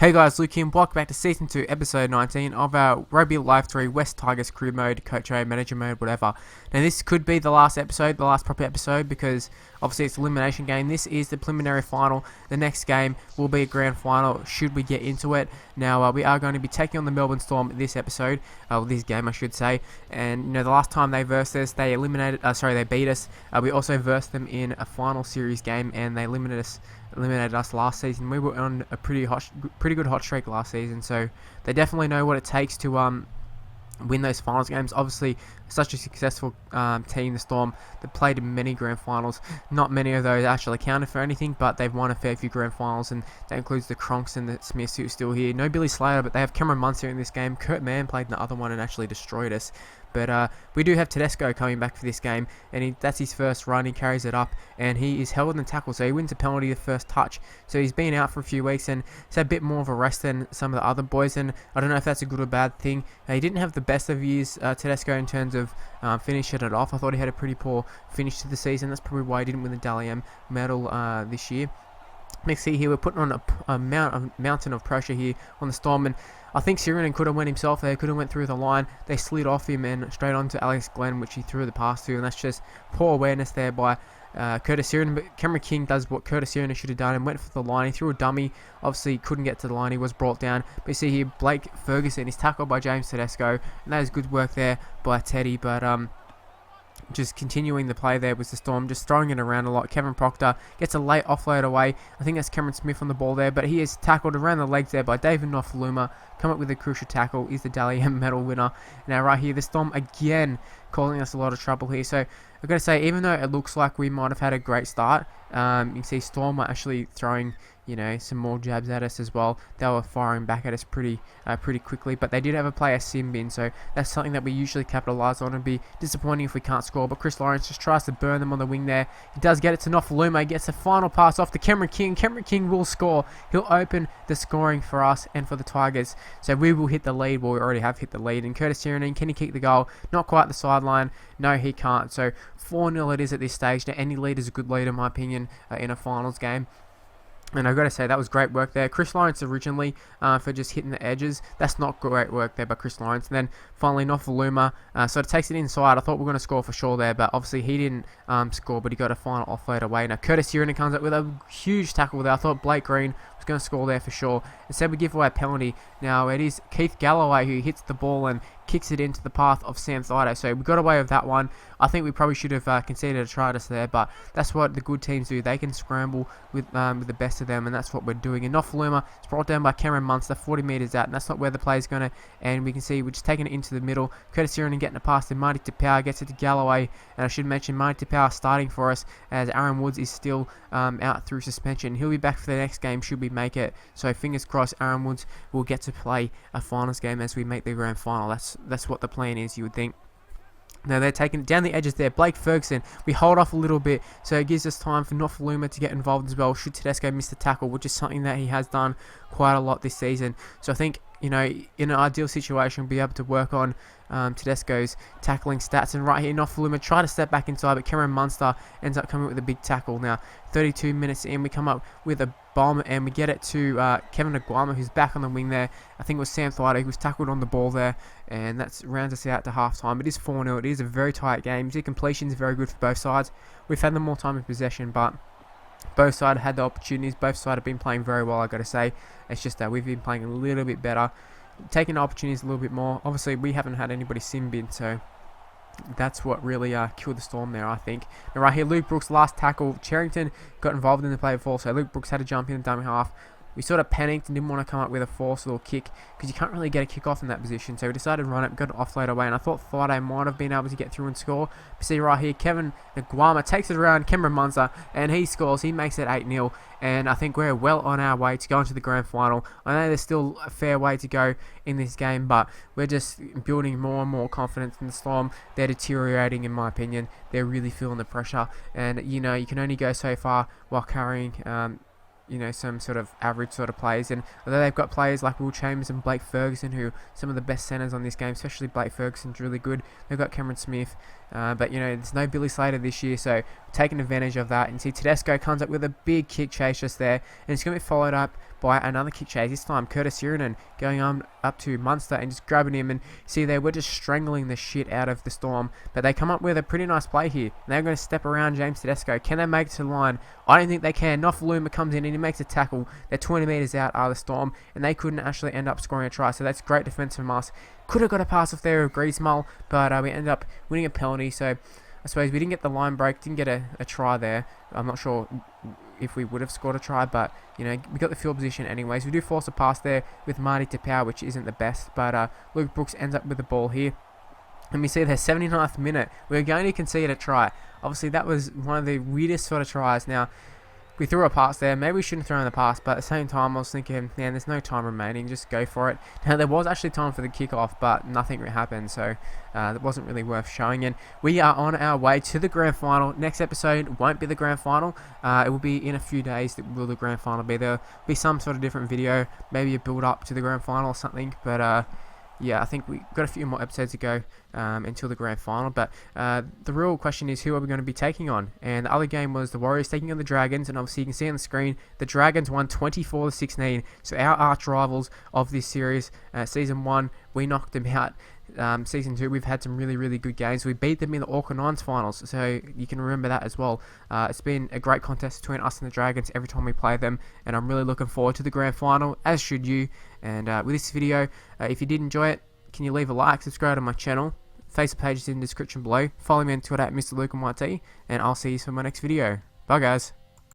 Hey guys, Luke here, and welcome back to Season 2, Episode 19 of our Rugby Live 3 West Tigers Career Mode, Coach Mode, Manager Mode, whatever. Now this could be the last episode, the last proper episode, because obviously it's an elimination game. This is the preliminary final. The next game will be a grand final, should we get into it. Now we are going to be taking on the Melbourne Storm this episode, this game I should say. And you know, the last time they versed us, they they beat us. We also versed them in a final series game, and they eliminated us last season. We were on a pretty good hot streak last season, so they definitely know what it takes to win those finals games. Obviously, such a successful team, the Storm. They've played in many grand finals. Not many of those actually counted for anything, but they've won a fair few grand finals, and that includes the Cronks and the Smiths, who are still here. No Billy Slater, but they have Cameron Munster in this game. Kurt Mann played in the other one and actually destroyed us. But we do have Tedesco coming back for this game, and that's his first run. He carries it up, and he is held in tackle, so he wins a penalty the first touch. So he's been out for a few weeks, and he's had a bit more of a rest than some of the other boys, and I don't know if that's a good or bad thing. He didn't have the best of years, Tedesco, in terms of finishing it off. I thought he had a pretty poor finish to the season. That's probably why he didn't win the Dally M medal this year. Next see here, we're putting on a mountain of pressure here on the Storm, and I think Sirinen could have went himself there, could have went through the line. They slid off him and straight onto Alex Glenn, which he threw the pass to, and that's just poor awareness there by Curtis Sirinen. But Cameron King does what Curtis Sirinen should have done and went for the line. He threw a dummy, obviously couldn't get to the line, he was brought down. But you see here, Blake Ferguson is tackled by James Tedesco, and that is good work there by Teddy, but just continuing the play there was the Storm, just throwing it around a lot. Kevin Proctor gets a late offload away. I think that's Cameron Smith on the ball there, but he is tackled around the legs there by David Nofaluma. Come up with a crucial tackle, is the Dally M medal winner. Now right here, the Storm again causing us a lot of trouble here. So I've got to say, even though it looks like we might have had a great start, you can see Storm are actually throwing, you know, some more jabs at us as well. They were firing back at us pretty quickly, but they did have a player sin bin, so that's something that we usually capitalise on. It'd be disappointing if we can't score, but Chris Lawrence just tries to burn them on the wing there. He does get it to Nofaluma. He gets a final pass off to Cameron King. Cameron King will score. He'll open the scoring for us and for the Tigers, so we will hit the lead. Well, we already have hit the lead, and Curtis Sirinen, can he kick the goal? Not quite the sideline. No, he can't. So 4-0 it is at this stage. Now, any lead is a good lead in my opinion in a finals game. And I've got to say, that was great work there. Chris Lawrence originally for just hitting the edges. That's not great work there by Chris Lawrence. And then finally Nofaluma sort of takes it inside. I thought we were going to score for sure there, but obviously he didn't score, but he got a final offload away. Now Curtis Sirinen comes up with a huge tackle there. I thought Blake Green was going to score there for sure. Instead we give away a penalty. Now it is Keith Galloway who hits the ball and kicks it into the path of Sam Thido. So we got away with that one. I think we probably should have conceded a try just there, but that's what the good teams do. They can scramble with the best of them, and that's what we're doing. And Nofaluma is brought down by Cameron Munster, 40 metres out, and that's not where the play is going to end. We can see we're just taking it into the middle. Curtis Sirinen getting it past, and Marty Tapau gets it to Galloway. And I should mention Marty Tapau starting for us, as Aaron Woods is still out through suspension. He'll be back for the next game should we make it. So fingers crossed Aaron Woods will get to play a finals game as we make the grand final. That's what the plan is, you would think. Now they're taking it down the edges there. Blake Ferguson, we hold off a little bit, so it gives us time for Nofaluma to get involved as well, should Tedesco miss the tackle, which is something that he has done quite a lot this season. So I think, you know, in an ideal situation, we'll be able to work on Tedesco's tackling stats. And right here, Nofaluma try to step back inside, but Cameron Munster ends up coming with a big tackle. Now, 32 minutes in, we come up with a bomb, and we get it to Kevin Aguama, who's back on the wing there. I think it was Sam Thido who was tackled on the ball there, and that rounds us out to half-time. It is 4-0. It is a very tight game. The completion is very good for both sides. We've had them more time in possession, but both sides had the opportunities. Both sides have been playing very well, I've got to say. It's just that we've been playing a little bit better, taking the opportunities a little bit more. Obviously, we haven't had anybody sin bin, so that's what really killed the Storm there, I think. Now right here, Luke Brooks' last tackle. Charrington got involved in the play before, so Luke Brooks had to jump in and dummy half. We sort of panicked and didn't want to come up with a force or kick, because you can't really get a kick off in that position. So we decided to run it, got an offload away, and I thought Thido might have been able to get through and score. But see right here, Kevin Aguama takes it around Cameron Munster, and he scores. He makes it 8-0, and I think we're well on our way to go into the grand final. I know there's still a fair way to go in this game, but we're just building more and more confidence in the Storm. They're deteriorating, in my opinion. They're really feeling the pressure, and you know, you can only go so far while carrying you know, some sort of average sort of players. And although they've got players like Will Chambers and Blake Ferguson, who are some of the best centres on this game, especially Blake Ferguson's really good. They've got Cameron Smith, but you know, there's no Billy Slater this year, so taking advantage of that. And see Tedesco comes up with a big kick chase just there, and it's going to be followed up by another kick chase. This time Curtis Sirinen going on up to Munster and just grabbing him, and see they were just strangling the shit out of the Storm, but they come up with a pretty nice play here. They're going to step around James Tedesco. Can they make it to the line? I don't think they can. Nofaluma comes in and he makes a tackle. They're 20 metres out are the Storm, and they couldn't actually end up scoring a try, so that's great defence from us. Could have got a pass off there of Griezmann, but we ended up winning a penalty, so I suppose we didn't get the line break, didn't get a try there. I'm not sure if we would have scored a try, but you know, we got the field position anyways. We do force a pass there with Marty Tapau, which isn't the best, but Luke Brooks ends up with the ball here. And we see the 79th minute, we're going to concede a try. Obviously, that was one of the weirdest sort of tries. Now, we threw a pass there. Maybe we shouldn't have thrown the pass, but at the same time, I was thinking, man, there's no time remaining. Just go for it. Now, there was actually time for the kickoff, but nothing happened, so it wasn't really worth showing. And we are on our way to the grand final. Next episode won't be the grand final. It will be in a few days that will the grand final be. There'll be some sort of different video, maybe a build up to the grand final or something, but yeah, I think we got a few more episodes to go until the grand final. But the real question is, who are we going to be taking on? And the other game was the Warriors taking on the Dragons, and obviously you can see on the screen the Dragons won 24-16. So our arch rivals of this series, season 1, we knocked them out. Season 2, we've had some really good games. We beat them in the Auckland Nines finals, so you can remember that as well. It's been a great contest between us and the Dragons every time we play them, and I'm really looking forward to the grand final, as should you. And with this video, if you did enjoy it, can you leave a like, subscribe to my channel, Facebook page is in the description below, follow me on Twitter at Mr. Luke YT, and I'll see you for my next video. Bye guys.